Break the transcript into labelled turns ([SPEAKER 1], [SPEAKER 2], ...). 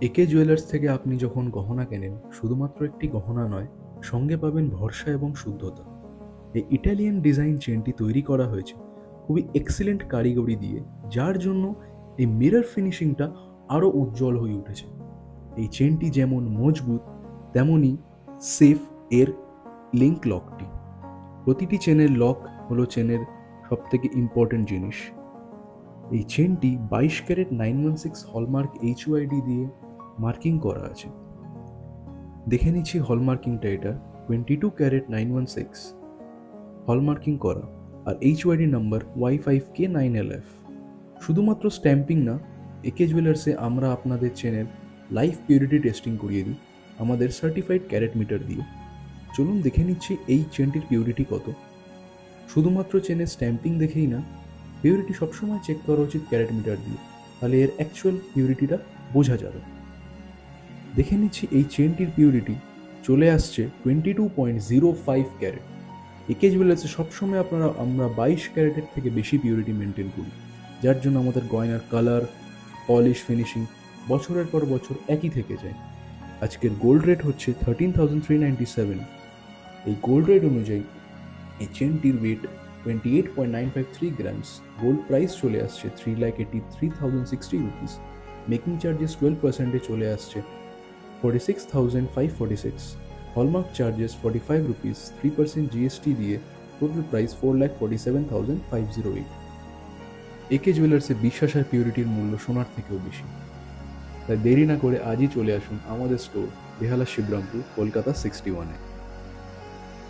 [SPEAKER 1] একে জুয়েলার্স থেকে আপনি যখন গহনা কেনেন, শুধুমাত্র একটি গহনা নয়, সঙ্গে পাবেন ভরসা এবং শুদ্ধতা। এই ইটালিয়ান ডিজাইন চেনটি তৈরি করা হয়েছে খুবই এক্সিলেন্ট কারিগরি দিয়ে, যার জন্য এই মিরর ফিনিশিংটা আরও উজ্জ্বল হয়ে উঠেছে। এই চেনটি যেমন মজবুত, তেমনই সেফ এর লিঙ্ক লকটি। প্রতিটি চেনের লক হলো চেনের সবথেকে ইম্পর্টেন্ট জিনিস। এই চেনটি 22 ক্যারেট 916 হলমার্ক HUID দিয়ে মার্কিং করা আছে। দেখে নিচ্ছি হলমার্কিংটা। এটা 22 ক্যারেট 916 হলমার্কিং করা, আর HUID নাম্বার Y5K9LF। শুধুমাত্র স্ট্যাম্পিং না, একে জুয়েলার্সে আমরা আপনাদের চেনের লাইফ পিউরিটি টেস্টিং করিয়ে দিই আমাদের সার্টিফাইড ক্যারেট মিটার দিয়ে। চলুন দেখে নিচ্ছি এই চেনটির পিউরিটি কত। শুধুমাত্র চেনের স্ট্যাম্পিং দেখেই না, পিউরিটি সবসময় চেক করা উচিত ক্যারেট মিটার দিয়ে, তাহলে এর অ্যাকচুয়াল পিউরিটিটা বোঝা যাবে। দেখে নিচ্ছি এই চেনটির পিউরিটি চলে আসছে 22.05 ক্যারেট। একে জুয়েলার্সে সবসময় আমরা 22 ক্যারেটের থেকে বেশি পিউরিটি মেনটেন করি, যার জন্য আমাদের গয়নার কালার, পলিশ, ফিনিশিং বছরের পর বছর একই থেকে যায়। আজকের গোল্ড রেট হচ্ছে 13,397। এই গোল্ড রেট অনুযায়ী এই চেনটির ওয়েট 28.953 গ্রামস। গোল্ড প্রাইস চলে আসছে 3,83,060 রুপিস। মেকিং চার্জেস 12% চলে আসছে 46,546। হলমার্ক চার্জেস 45 রুপিস, 3% GST দিয়ে টোটাল প্রাইস 4,47,508। একে জুয়েলার্সে বিশ্বাস আর পিউরিটির মূল্য সোনার থেকেও বেশি। তাই দেরি না করে আজই চলে আসুন আমাদের স্টোর, বেহালা শিবরামপুর, কলকাতা 61-এ।